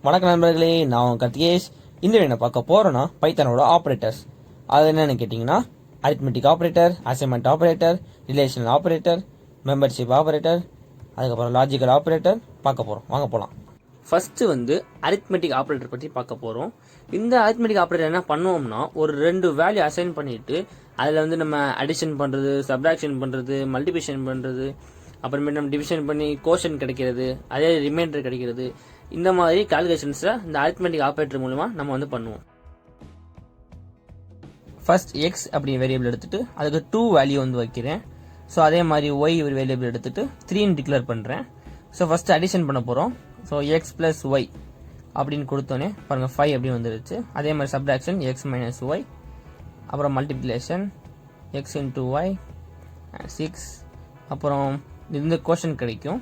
வணக்கம் நண்பர்களே, நான் கத்தியேஷ். இந்த என்ன பார்க்க போறோம்னா பைத்தானோட ஆப்ரேட்டர்ஸ். அது என்னன்னு கேட்டிங்கன்னா arithmetic operator, assignment operator, relational operator, membership operator, அதுக்கப்புறம் லாஜிக்கல் ஆப்ரேட்டர் பார்க்க போகிறோம். வாங்க போகலாம். ஃபர்ஸ்ட் அரித்மெட்டிக் ஆப்ரேட்டர் பற்றி பார்க்க போகிறோம். இந்த அரித்மெட்டிக் ஆப்ரேட்டர் என்ன பண்ணுவோம்னா, ஒரு 2 வேல்யூ அசைன் பண்ணிட்டு அதில் நம்ம அடிஷன் பண்ணுறது, சப்ராக்ஷன் பண்ணுறது, மல்டிபிகேஷன் பண்ணுறது, அப்புறமேட்டு நம்ம டிவிஷன் பண்ணி கோஷன் கிடைக்கிறது, அதே ரிமைண்டர் கிடைக்கிறது, இந்த மாதிரி கால்குலேஷன்ஸை இந்த அரித்மெட்டிக் ஆப்ரேட்டர் மூலமா நம்ம பண்ணுவோம். ஃபர்ஸ்ட் எக்ஸ் அப்படி வேரியபிள் எடுத்துட்டு அதுக்கு 2 வேல்யூ வைக்கிறேன். ஸோ அதே மாதிரி ஒய் ஒரு வேரியபிள் எடுத்துட்டு 3ன்னு டிக்ளேர் பண்ணுறேன். ஸோ ஃபர்ஸ்ட் அடிஷன் பண்ண போகிறோம். ஸோ எக்ஸ் பிளஸ் ஒய் அப்படின்னு கொடுத்தோன்னே பாருங்கள் 5 அப்படின்னு வந்துருச்சு. அதே மாதிரி சப்ராக்ஷன் எக்ஸ் மைனஸ் ஒய், அப்புறம் மல்டிப்ளிகேஷன் எக்ஸ் இன்டூ ஒய் 6, அப்புறம் இந்த கோஷன் கிடைக்கும்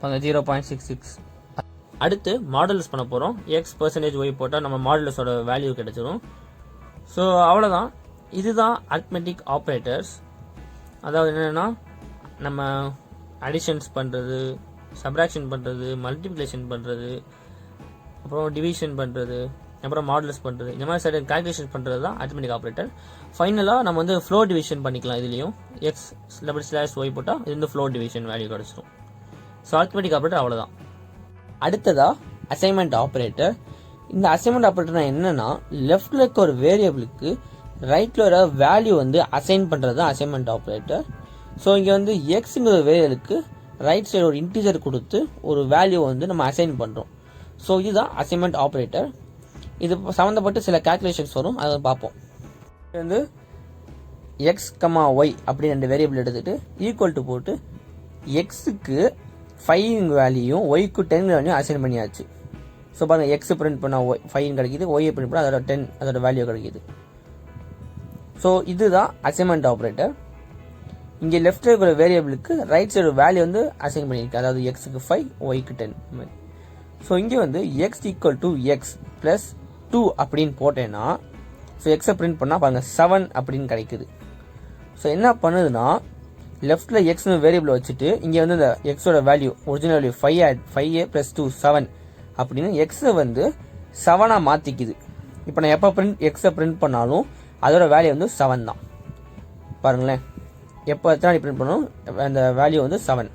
பாருங்கள் 0.66. அடுத்து மாடுலஸ் பண்ண போகிறோம். எக்ஸ் பர்சன்டேஜ் ஒய் போட்டால் நம்ம மாடுலஸோட வேல்யூ கிடைச்சிரும். ஸோ அவ்வளோதான். இதுதான் அரித்மெட்டிக் ஆப்ரேட்டர்ஸ். அதாவது என்னென்னா, நம்ம அடிஷன்ஸ் பண்ணுறது, சப்ராக்ஷன் பண்ணுறது, மல்டிப்ளிகேஷன் பண்ணுறது, அப்புறம் டிவிஷன் பண்ணுறது, அப்புறம் மாடுலஸ் பண்ணுறது, இந்த மாதிரி சர்டன் கால்குலேஷன் பண்ணுறது தான் அரித்மெட்டிக் ஆப்ரேட்டர். ஃபைனலாக நம்ம ஃப்ளோ டிவிஷன் பண்ணிக்கலாம். இதுலேயும் எக்ஸ் / ஒய் போட்டால் இது ஃப்ளோ டிவிஷன் வேல்யூ கிடச்சிரும். ஸோ அரித்மெட்டிக் ஆப்ரேட்டர் அவ்வளோதான். அடுத்ததா அசைன்மெண்ட் ஆப்ரேட்டர். இந்த அசைன்மெண்ட் ஆப்ரேட்டர் என்னன்னா, லெஃப்ட்ல இருக்க ஒரு வேரியபிளுக்கு ரைட்ல ஒரு வேல்யூ அசைன் பண்றது தான் அசைன்மெண்ட் ஆப்ரேட்டர். ஸோ இங்க எக்ஸ்ங்கிற வேரியபிளுக்கு ரைட் சைடு ஒரு இன்டிஜர் கொடுத்து ஒரு வேல்யூ நம்ம அசைன் பண்றோம். ஸோ இதுதான் அசைன்மெண்ட் ஆப்ரேட்டர். இது சம்மந்தப்பட்டு சில கால்குலேஷன்ஸ் வரும், அதை பார்ப்போம். இது எக்ஸ் கமா ஒய் அப்படி 2 வேரியபிள் எடுத்துட்டு ஈக்குவல் டு போட்டு எக்ஸுக்கு 5 வேல்யூயும் ஒய்க்கு 10 வேல்யூ அசைன் பண்ணியாச்சு. ஸோ பாருங்க, எக்ஸ் பிரிண்ட் பண்ணால் 5 கிடைக்குது, ஒய் பிரிண்ட் பண்ணால் அதோட 10 அதோட வேல்யூ கிடைக்குது. ஸோ இதுதான் அசைன்மெண்ட் ஆப்ரேட்டர். இங்கே லெஃப்ட் இருக்கிற வேரியபிளுக்கு ரைட் சைடு வேல்யூ அசைன் பண்ணியிருக்கு. அதாவது எக்ஸுக்கு 5, ஒய்க்கு 10 மாதிரி. ஸோ இங்கே X equal to X plus 2 அப்படின்னு போட்டேன்னா, ஸோ எக்ஸை பிரிண்ட் பண்ணால் பாருங்க 7 அப்படின்னு கிடைக்குது. ஸோ என்ன பண்ணுதுன்னா, லெஃப்ட்ல எக்ஸ்னு வேரியபிள் வச்சுட்டு இங்கே இந்த எக்ஸோட வேல்யூ ஒரிஜினல் வேல்யூ 5a + 2 7 அப்படின்னு எக்ஸை 7ஆக மாற்றிக்குது. இப்போ நான் எப்போ எக்ஸை பிரிண்ட் பண்ணாலும் அதோட வேல்யூ 7 தான். பாருங்களேன், எப்போ எத்தனை பிரிண்ட் பண்ணணும் அந்த வேல்யூ 7.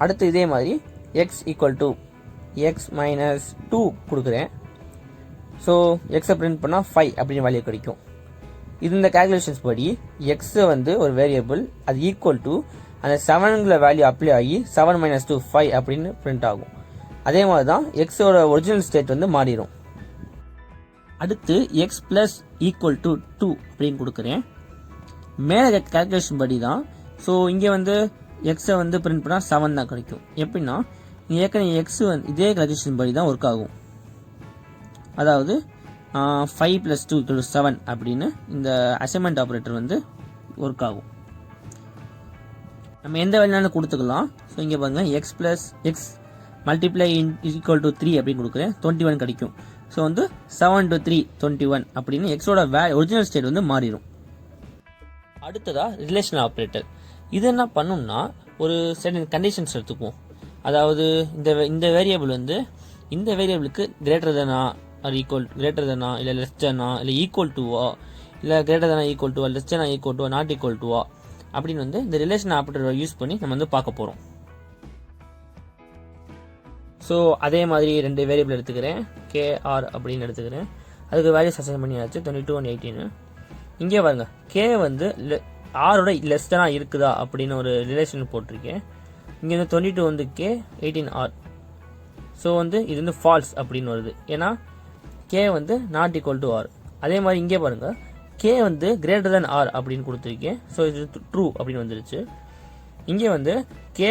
அடுத்து இதே மாதிரி X equal to X minus 2 கொடுக்குறேன். ஸோ எக்ஸை பிரிண்ட் பண்ணால் 5 அப்படின்னு வேல்யூ கிடைக்கும். இது இந்த கால்குலேஷன்ஸ் படி எக்ஸ் ஒரு வேரியபிள், அது ஈக்குவல் டு அந்த 7ங்கிற வேல்யூ அப்ளை ஆகி 7 - 2 5 அப்படின்னு பிரிண்ட் ஆகும். அதே மாதிரி தான் எக்ஸோட ஒரிஜினல் ஸ்டேட் மாறிடும். அடுத்து எக்ஸ் பிளஸ் ஈக்குவல் டு 2 அப்படின்னு கொடுக்குறேன். மேலே கால்குலேஷன் படி தான். ஸோ இங்கே எக்ஸை பிரிண்ட் பண்ணால் 7 தான் கிடைக்கும். எப்படின்னா, ஏற்கனவே எக்ஸ் இதே கால்குலேஷன் படி தான் ஒர்க் ஆகும். அதாவது 5 + 2 = 7 அப்படின்னு இந்த அசைன்மெண்ட் ஆப்ரேட்டர் ஒர்க் ஆகும். நம்ம எந்த வேல்யூனாலும் கொடுத்துக்கலாம். ஸோ இங்கே பாருங்க, X plus X multiply equal to 3 அப்படின்னு கொடுக்குறேன், 21 கிடைக்கும். ஸோ 7 to 3 21 அப்படின்னு எக்ஸோட ஒரிஜினல் ஸ்டேட் மாறிடும். அடுத்ததா ரிலேஷனல் ஆப்ரேட்டர். இது என்ன பண்ணும்னா, ஒரு சர்டன் கண்டிஷன்ஸ் எடுத்துக்குவோம். அதாவது இந்த வேரியபிள் இந்த வேரியபிளுக்கு greater than or equal greater than, இல்லை லெஸ் தெனா, இல்லை ஈக்குவல் டுவா, இல்லை greater than equal to, less than equal to, not equal to அப்படின்னு இந்த ரிலேஷன் ஆப்ரேட்டரை யூஸ் பண்ணி நம்ம பார்க்க போகிறோம். ஸோ அதே மாதிரி 2 வேரியபிள் எடுத்துக்கிறேன், கேஆர் அப்படின்னு எடுத்துக்கிறேன். அதுக்கு வேல்யூஸ் அசைன் பண்ணியாச்சு 22 and 18. இங்கே பாருங்க, கே ஆரோட லெஸ் தெனா இருக்குதா அப்படின்னு ஒரு ரிலேஷன் போட்டிருக்கேன். இங்கே 22 கே, 18 ஆர். ஸோ இது ஃபால்ஸ் அப்படின்னு வருது, ஏன்னா K not equal to R. அதே மாதிரி இங்கே பாருங்க, கே கிரேட்டர் தென் ஆர் அப்படின்னு கொடுத்துருக்கேன். ஸோ இது ட்ரூ அப்படின்னு வந்துருச்சு. இங்கே கே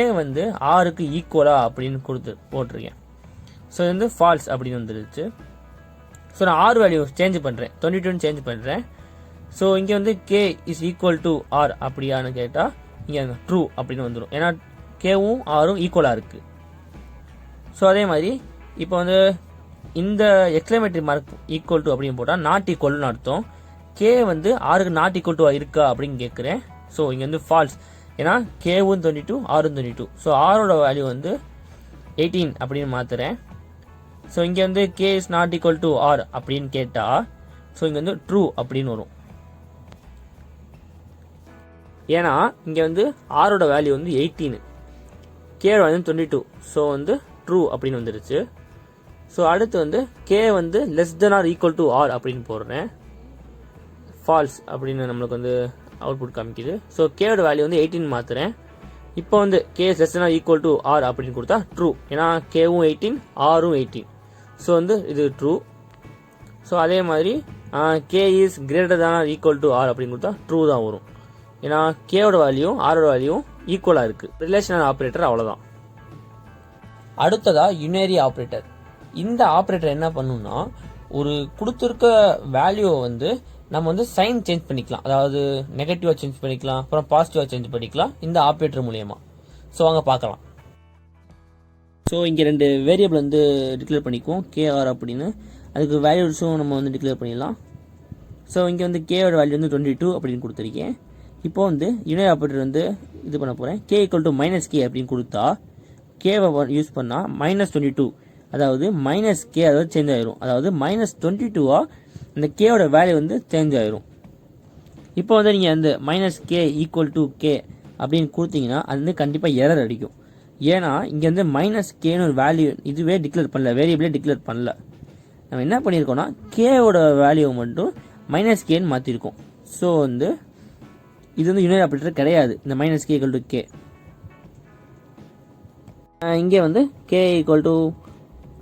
ஆருக்கு ஈக்குவலா அப்படின்னு போட்டிருக்கேன். ஸோ இது ஃபால்ஸ் அப்படின்னு வந்துருச்சு. ஸோ நான் ஆர் வேல்யூ சேஞ்ச் பண்ணுறேன், 22 சேஞ்ச் பண்ணுறேன். ஸோ இங்கே K is equal to R அப்படியான்னு கேட்டால் இங்கே ட்ரூ அப்படின்னு வந்துடும், ஏன்னா கேவும் ஆரும் ஈக்குவலாக இருக்குது. ஸோ அதே மாதிரி இப்போ இந்த எக்ஸ்க்ளமேட்டரி மார்க் ஈக்குவல் டு அப்படின்னு போட்டால் நாட் ஈக்குவல்னு அர்த்தம். கே ஆருக்கு நாட் ஈக்குவல் டு இருக்கா அப்படின்னு கேட்குறேன். ஸோ இங்கே ஃபால்ஸ், ஏன்னா கேவும் 22 ஆரும் 22. ஸோ ஆரோட வேல்யூ 18 அப்படின்னு மாற்றுறேன். ஸோ இங்கே வந்து K is not equal to R அப்படின்னு கேட்டால் ஸோ இங்கே வந்து ட்ரூ அப்படின்னு வரும். ஏன்னா இங்கே வந்து ஆரோட வேல்யூ வந்து 18, கே வந்து 22. ஸோ வந்து ட்ரூ அப்படின்னு வந்துருச்சு. ஸோ அடுத்து வந்து கே வந்து less than or equal to R அப்படின்னு போடுறேன். ஃபால்ஸ் அப்படின்னு நம்மளுக்கு வந்து அவுட்புட் காமிக்குது. ஸோ கேவோட வேல்யூ வந்து 18 மாற்றுறேன். இப்போ வந்து K less than or equal to R அப்படின்னு கொடுத்தா ட்ரூ. ஏன்னா கேவும் 18 ஆரும் 18. ஸோ வந்து இது ட்ரூ. ஸோ அதே மாதிரி K is greater than or equal to R அப்படின்னு கொடுத்தா ட்ரூ தான் வரும். ஏன்னா கேவோட வேல்யூ ஆரோட வேல்யூ ஈக்குவலாக இருக்குது. ரிலேஷனல் ஆப்ரேட்டர் அவ்வளோதான். அடுத்ததா யுனரி ஆப்ரேட்டர். இந்த ஆப்ரேட்டர் என்ன பண்ணுன்னா ஒரு கொடுத்துருக்க வேல்யூவை வந்து நம்ம வந்து சைன் சேஞ்ச் பண்ணிக்கலாம். அதாவது நெகட்டிவாக சேஞ்ச் பண்ணிக்கலாம், அப்புறம் பாசிட்டிவாக சேஞ்ச் பண்ணிக்கலாம் இந்த ஆப்ரேட்டர் மூலயமா. ஸோ அங்கே பார்க்கலாம். ஸோ இங்கே 2 வேரியபிள் வந்து டிக்ளேர் பண்ணிக்குவோம், கேஆர் அப்படின்னு. அதுக்கு வேல்யூஸும் நம்ம வந்து டிக்ளேர் பண்ணிடலாம். ஸோ இங்கே வந்து கேவோட வேல்யூ வந்து 22 அப்படின்னு கொடுத்துருக்கேன். இப்போ வந்து யுனரி ஆப்ரேட்டர் வந்து இது பண்ண போகிறேன். கே ஈக்குவல் டு -k அப்படின்னு கொடுத்தா கேவை யூஸ் பண்ணால் -22, அதாவது -k அதாவது சேஞ்ச் ஆயிரும். அதாவது -22 இந்த கேவோட வேல்யூ வந்து சேஞ்ச் ஆயிரும். இப்போ வந்து நீங்கள் அந்த -k ஈக்குவல் டு கே அப்படின்னு கொடுத்தீங்கன்னா அது வந்து கண்டிப்பாக எரர் அடிக்கும். ஏன்னா இங்கே வந்து -kன்னு ஒரு வேல்யூ இதுவே டிக்ளேர் பண்ணல, வேரியபிளே டிக்ளேர் பண்ணல. நம்ம என்ன பண்ணியிருக்கோம்னா கேவோட வேல்யூவை மட்டும் -kன்னு மாற்றிருக்கோம். ஸோ வந்து இது வந்து யுனரி ஆப்ரேட்டர் கிடையாது. இந்த -k ஈக்குவல் டு கே இங்கே வந்து கே ஈக்குவல் டு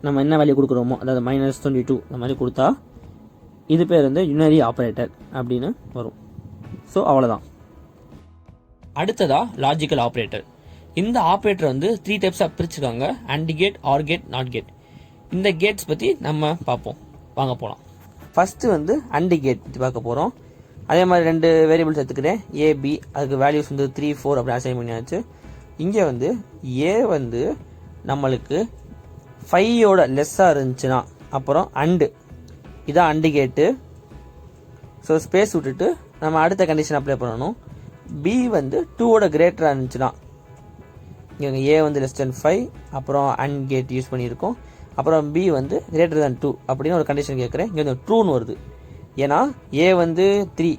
நம்ம என்ன வேல்யூ கொடுக்குறோமோ, அதாவது -22 இந்த மாதிரி கொடுத்தா இது பேர் வந்து யுனரி ஆப்ரேட்டர் அப்படின்னு வரும். ஸோ அவ்வளோதான். அடுத்ததா லாஜிக்கல் ஆப்ரேட்டர். இந்த ஆப்ரேட்டர் வந்து 3 டைப்ஸாக பிரிச்சுருக்காங்க: AND gate, or gate, not gate. இந்த கேட்ஸ் பற்றி நம்ம பார்ப்போம், வாங்க போகலாம். ஃபஸ்ட்டு வந்து AND கேட் பற்றி பார்க்க போகிறோம். அதே மாதிரி 2 வேரியபிள்ஸ் எடுத்துக்கிறேன், ஏபி. அதுக்கு வேல்யூஸ் வந்து 3, 4 அப்படி அசைன் பண்ணியாச்சு. இங்கே வந்து ஏ வந்து நம்மளுக்கு 5யோட லெஸ்ஸாக இருந்துச்சுன்னா அப்புறம் அண்டு, இதான் அண்டு கேட்டு. ஸோ ஸ்பேஸ் விட்டுட்டு நம்ம அடுத்த கண்டிஷன் அப்ளை பண்ணணும். பி வந்து 2வோட கிரேட்டராக இருந்துச்சுன்னா, இங்கே ஏ வந்து லெஸ் தென் 5, அப்புறம் அண்ட் கேட் யூஸ் பண்ணியிருக்கோம். அப்புறம் பி வந்து கிரேட்டர் தேன் 2 அப்படின்னு ஒரு கண்டிஷன் கேட்குறேன். இங்கே வந்து ட்ரூன்னு வருது. ஏன்னா ஏ வந்து 3,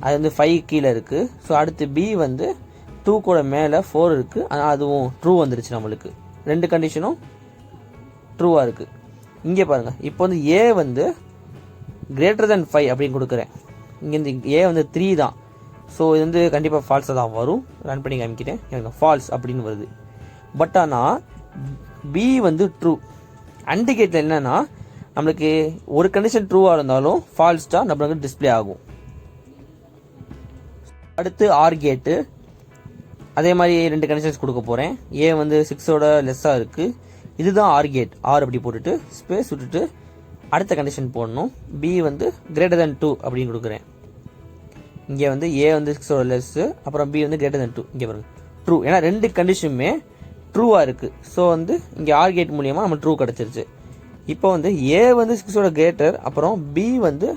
அது வந்து 5 கீழே இருக்குது. ஸோ அடுத்து பி வந்து 2 கூட மேலே 4 இருக்குது, ஆனால் அதுவும் ட்ரூ வந்துருச்சு. நம்மளுக்கு 2 கண்டிஷனும் ட்ரூவாக இருக்குது. இங்கே பாருங்கள், இப்போ வந்து ஏ வந்து கிரேட்டர் தென் 5 அப்படின்னு கொடுக்குறேன். இங்கே இந்த ஏ வந்து 3 தான். ஸோ இது வந்து கண்டிப்பாக ஃபால்ஸாக தான் வரும். ரன் பண்ணி காமிக்கிறேன். எனக்கு ஃபால்ஸ் அப்படின்னு வருது. பட் ஆனால் பி வந்து ட்ரூ. அண்ட் கேட்டில் என்னன்னா நம்மளுக்கு ஒரு கண்டிஷன் ட்ரூவாக இருந்தாலும் ஃபால்ஸ் தான் நம்மளுக்கு டிஸ்பிளே ஆகும். அடுத்து ஆர் கேட்டு. அதே மாதிரி 2 கண்டிஷன்ஸ் கொடுக்க போகிறேன். ஏ வந்து 6ஓட லெஸ்ஸாக இருக்குது. இதுதான் ஆர் கேட். ஆர் அப்படி போட்டுட்டு ஸ்பேஸ் விட்டுட்டு அடுத்த கண்டிஷன் போடணும். பி வந்து கிரேட்டர் தென் 2 அப்படின்னு கொடுக்குறேன். இங்கே வந்து ஏ வந்து 6ஓட லெஸ்ஸு, அப்புறம் பி வந்து கிரேட்டர் தென் 2. இங்கே பாருங்க ட்ரூ. ஏன்னா 2 கண்டிஷனுமே ட்ரூவாக இருக்குது. ஸோ வந்து இங்கே ஆர் கேட் மூலியமாக நம்ம ட்ரூ கிடச்சிருச்சு. இப்போ வந்து ஏ வந்து 6ஓட கிரேட்டர், அப்புறம் பி வந்து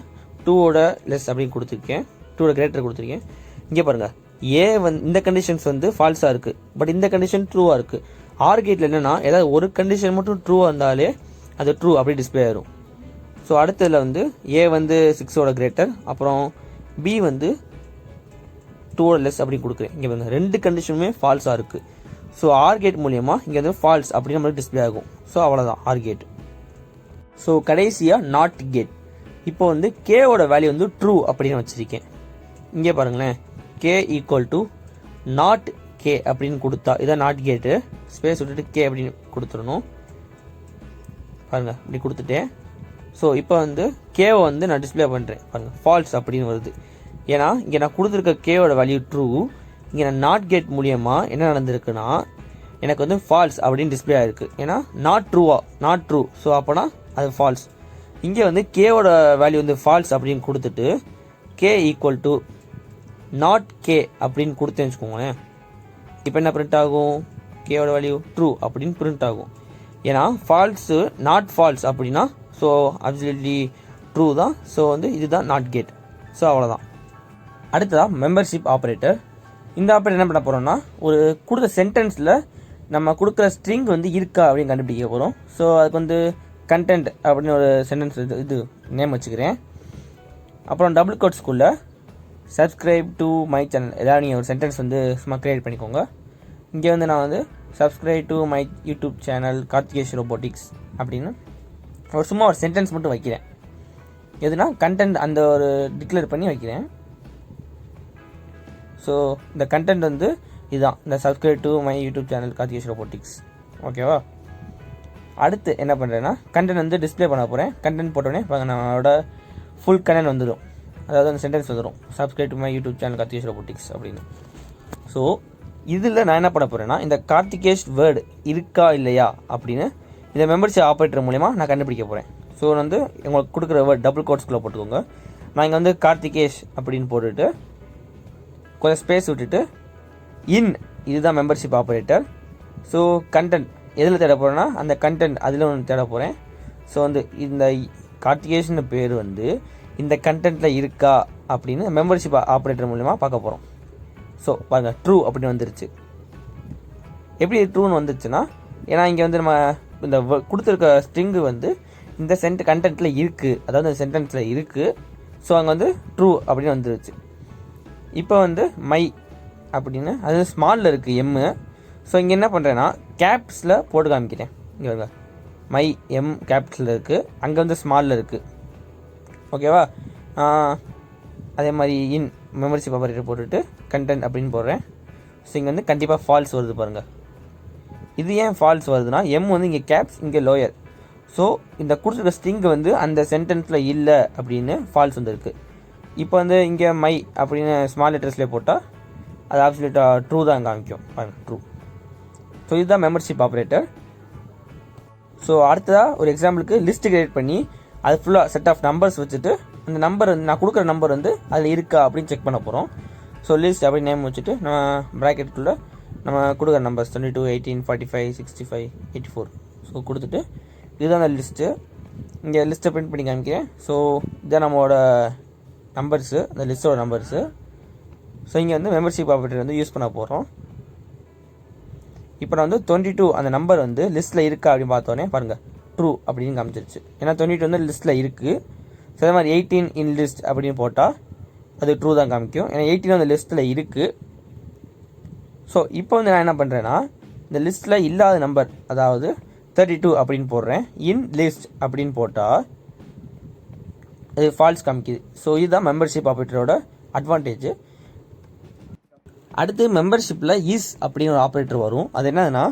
2ஓட லெஸ் அப்படின்னு கொடுத்துருக்கேன். 2ஓட கிரேட்டர் கொடுத்துருக்கேன். இங்கே பாருங்கள், ஏ வந்து இந்த கண்டிஷன்ஸ் வந்து ஃபால்ஸாக இருக்குது, பட் இந்த கண்டிஷன் ட்ரூவாக இருக்குது. ஆர் கேட்டில் என்னென்னா ஏதாவது ஒரு கண்டிஷன் மட்டும் ட்ரூவாக இருந்தாலே அது ட்ரூ அப்படி டிஸ்பிளே ஆயிரும். ஸோ அடுத்ததில் வந்து ஏ வந்து 6ஓட கிரேட்டர், அப்புறம் பி வந்து 2ஓட லெஸ் அப்படின்னு கொடுக்குறேன். இங்கே பாருங்க 2 கண்டிஷனுமே ஃபால்ஸாக இருக்குது. ஸோ ஆர் கேட் மூலியமாக இங்கே வந்து ஃபால்ஸ் அப்படின்னு நம்மளுக்கு டிஸ்பிளே ஆகும். ஸோ அவ்வளோதான் ஆர் கேட். ஸோ கடைசியாக நாட் கேட். இப்போ வந்து கேவோட வேல்யூ வந்து ட்ரூ அப்படின்னு வச்சுருக்கேன். இங்கே பாருங்களேன், K equal to not K அப்படின்னு கொடுத்தா இதான் நாட் கேட்டு. ஸ்பேஸ் விட்டுட்டு கே அப்படின்னு கொடுத்துடணும். பாருங்கள் இப்படி கொடுத்துட்டேன். ஸோ இப்போ வந்து கேவை வந்து நான் டிஸ்பிளே பண்ணுறேன். பாருங்கள் ஃபால்ஸ் அப்படின்னு வருது. ஏன்னா இங்கே நான் கொடுத்துருக்க கேவோட வேல்யூ ட்ரூ. இங்கே நான் நாட் கேட் மூலியமாக என்ன நடந்திருக்குன்னா எனக்கு வந்து ஃபால்ஸ் அப்படின்னு டிஸ்பிளே ஆகிருக்கு. ஏன்னா நாட் ட்ரூ. ஸோ அப்போனா அது ஃபால்ஸ். இங்கே வந்து கேவோட வேல்யூ வந்து ஃபால்ஸ் அப்படின்னு கொடுத்துட்டு K equal to not K அப்படின்னு கொடுத்தேன்னு வச்சுக்கோங்களேன். இப்போ என்ன பிரிண்ட் ஆகும்? கேவோட வேல்யூ ட்ரூ அப்படின்னு பிரிண்ட் ஆகும். ஏன்னா ஃபால்ஸு நாட் ஃபால்ஸ் அப்படின்னா ஸோ அப்சல்யூட்லி ட்ரூ தான். ஸோ வந்து இதுதான் நாட் கேட். ஸோ அவ்வளோதான். அடுத்ததாக மெம்பர்ஷிப் ஆப்ரேட்டர். இந்த ஆப்ரேட்டர் என்ன பண்ண போகிறோம்னா ஒரு கொடுத்த சென்டென்ஸில் நம்ம கொடுக்குற ஸ்ட்ரிங் வந்து இருக்கா அப்படின்னு கண்டுபிடிக்க போகிறோம். ஸோ அதுக்கு வந்து கண்டென்ட் அப்படின்னு ஒரு சென்டென்ஸ் இது நேம் வச்சுக்கிறேன். அப்புறம் டபுள் கோட்ஸ்குள்ளே சப்ஸ்கிரைப் டு மை சேனல் ஏதாவது நீங்கள் ஒரு சென்டென்ஸ் வந்து சும்மா க்ரியேட் பண்ணிக்கோங்க. இங்கே வந்து நான் வந்து subscribe to my YouTube channel Karthikesh robotics அப்படின்னு சும்மா ஒரு சென்டென்ஸ் மட்டும் வைக்கிறேன். எதுனா கண்டென்ட் அந்த ஒரு டிக்ளேர் பண்ணி வைக்கிறேன். ஸோ இந்த கண்டென்ட் வந்து இதுதான், இந்த subscribe to my YouTube channel Karthikesh robotics. ஓகேவா? அடுத்து என்ன பண்ணுறேன்னா கண்டென்ட் வந்து டிஸ்பிளே பண்ண போகிறேன். கண்டென்ட் போட்டோடனே நம்மளோட ஃபுல் கண்டென்ட் வந்துடும், அதாவது அந்த சென்டென்ஸ் வந்துடும், subscribe to my YouTube channel Karthikesh robotics அப்படின்னு. ஸோ இதில் நான் என்ன பண்ண போகிறேன்னா இந்த கார்த்திகேஷ் வேர்டு இருக்கா இல்லையா அப்படின்னு இந்த மெம்பர்ஷிப் ஆப்ரேட்டர் மூலிமா நான் கண்டுபிடிக்க போகிறேன். ஸோ வந்து உங்களுக்கு கொடுக்குற வேர்ட் டபுள் கோட்ஸ்குள்ளே போட்டுக்கோங்க. நான் இங்கே வந்து கார்த்திகேஷ் அப்படின்னு போட்டுட்டு கொஞ்சம் ஸ்பேஸ் விட்டுட்டு இதுதான் மெம்பர்ஷிப் ஆப்ரேட்டர். ஸோ கண்டென்ட் எதில் தேட போகிறேன்னா அந்த கண்டென்ட் அதில் ஒன்று தேட போகிறேன். ஸோ வந்து இந்த கார்த்திகேஷ்னு பேர் வந்து இந்த கண்டென்ட்டில் இருக்கா அப்படின்னு மெம்பர்ஷிப் ஆப்ரேட்டர் மூலிமா பார்க்க போகிறோம். ஸோ பாருங்கள், ட்ரூ அப்படின்னு வந்துருச்சு. எப்படி ட்ரூன்னு வந்துருச்சுன்னா ஏன்னா இங்கே வந்து நம்ம இந்த கொடுத்துருக்க ஸ்ட்ரிங்கு வந்து இந்த கண்டென்ட்டில் இருக்குது, அதாவது இந்த சென்டென்ஸில் இருக்குது. ஸோ அங்கே வந்து ட்ரூ அப்படின்னு வந்துருச்சு. இப்போ வந்து மை அப்படின்னு அது ஸ்மாலில் இருக்குது எம்மு. ஸோ இங்கே என்ன பண்ணுறேன்னா கேப்ஸில் போட்டு காமிக்கிறேன். இங்கே வருங்க, மை எம் கேப்ஸில் இருக்குது, அங்கே வந்து ஸ்மாலில் இருக்குது. ஓகேவா? அதே மாதிரி மெம்பர்ஷிப் ஆப்ரேட்டர் போட்டுட்டு கண்டென்ட் அப்படின்னு போடுறேன். ஸோ இங்கே வந்து கண்டிப்பாக ஃபால்ஸ் வருது பாருங்கள். இது ஏன் ஃபால்ஸ் வருதுன்னா எம் வந்து இங்கே கேப்ஸ், இங்கே லோயர். ஸோ இந்த கொடுத்துருக்க ஸ்ட்ரிங் வந்து அந்த சென்டென்ஸில் இல்லை அப்படின்னு ஃபால்ஸ் வந்துருக்கு. இப்போ வந்து இங்கே மை அப்படின்னு ஸ்மால் லெட்டர்ஸ்லேயே போட்டால் அது ஆப்சல்யூட்டாக ட்ரூ தான் காமிக்கும். பாருங்கள், ட்ரூ. ஸோ இதுதான் மெம்பர்ஷிப் ஆப்ரேட்டர். ஸோ அடுத்ததாக ஒரு எக்ஸாம்பிளுக்கு லிஸ்ட் கிரியேட் பண்ணி அது ஃபுல்லாக செட் ஆஃப் நம்பர்ஸ் வச்சுட்டு அந்த நம்பர் வந்து நான் கொடுக்குற நம்பர் வந்து அதில் இருக்கா அப்படின்னு செக் பண்ண போகிறோம். ஸோ லிஸ்ட் அப்படின்னு நேம் வச்சுட்டு நம்ம ப்ராக்கெட்டுக்குள்ளே நம்ம கொடுக்குற நம்பர்ஸ் 22, 18, 45, 65, 84 ஸோ கொடுத்துட்டு இதுதான் அந்த லிஸ்ட்டு. இங்கே லிஸ்ட்டை பிரிண்ட் பண்ணி காமிக்கிறேன். ஸோ இதான் நம்மளோட நம்பர்ஸு, அந்த லிஸ்ட்டோட நம்பர்ஸு. ஸோ இங்கே வந்து மெம்பர்ஷிப் ஆப்ரேட்டர் வந்து யூஸ் பண்ண போகிறோம். இப்போ நான் வந்து 22 அந்த நம்பர் வந்து லிஸ்ட்டில் இருக்கா அப்படின்னு பார்த்தோன்னே பாருங்கள் ட்ரூ அப்படின்னு காமிச்சிருச்சு. ஏன்னா 22 வந்து லிஸ்ட்டில் இருக்குது. ஸோ அதே மாதிரி 18 இன் லிஸ்ட் அப்படின்னு போட்டால் அது ட்ரூ தான் காமிக்கும், ஏன்னா 18 அந்த லிஸ்ட்டில் இருக்குது. ஸோ இப்போ வந்து நான் என்ன பண்ணுறேன்னா இந்த லிஸ்ட்டில் இல்லாத நம்பர், அதாவது 32 அப்படின்னு போடுறேன். இன் லிஸ்ட் அப்படின்னு போட்டால் அது ஃபால்ஸ் காமிக்குது. ஸோ இதுதான் மெம்பர்ஷிப் ஆப்ரேட்டரோட அட்வான்டேஜ். அடுத்து மெம்பர்ஷிப்பில் இஸ் அப்படின்னு ஒரு ஆப்ரேட்டர் வரும். அது என்னதுன்னா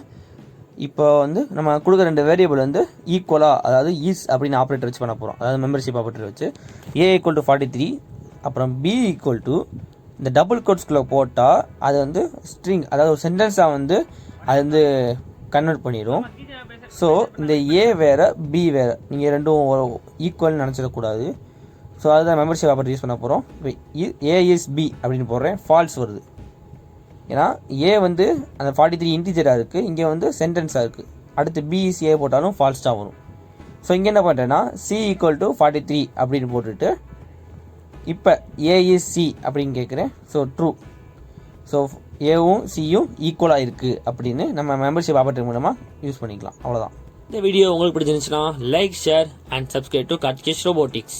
இப்போ வந்து நம்ம கொடுக்குற 2 வேரியபிள் வந்து ஈக்குவலாக, அதாவது இஸ் அப்படின்னு ஆப்ரேட்டர் வச்சு பண்ண போகிறோம். அதாவது மெம்பர்ஷிப் ஆப்ரேட்டர் வச்சு A = 43 அப்புறம் B = இந்த டபுள் கோட்ஸ்குள்ளே போட்டால் அது வந்து ஸ்ட்ரிங், அதாவது ஒரு சென்டென்ஸாக வந்து அது வந்து கன்வெர்ட் பண்ணிடும். ஸோ இந்த A வேறு B வேறு, நீங்கள் ரெண்டும் ஈக்குவல்னு நினச்சிடக்கூடாது. ஸோ அதுதான் மெம்பர்ஷிப் ஆப்ரேட்டர் யூஸ் பண்ண போகிறோம். A is B அப்படின்னு போடுறேன், ஃபால்ஸ் வருது. ஏன்னா A வந்து அந்த 43 இன்டிஜராக இருக்குது, இங்கே வந்து சென்டென்ஸாக இருக்குது. அடுத்து B is A போட்டாலும் ஃபால்ஸ் தான் வரும். ஸோ இங்கே என்ன பண்ணுறேன்னா C = 43 அப்படின்னு போட்டுட்டு இப்போ A is C அப்படின்னு கேட்குறேன். So true. ஸோ ஏவும் சியும் ஈக்குவலாக இருக்குது அப்படின்னு நம்ம மெம்பர்ஷிப் ஆப்ரேட்டர் மூலமாக யூஸ் பண்ணிக்கலாம். அவ்வளோதான். இந்த வீடியோ உங்களுக்கு பிடிச்சிருந்துச்சுன்னா like, share and subscribe to Karthikesh robotics.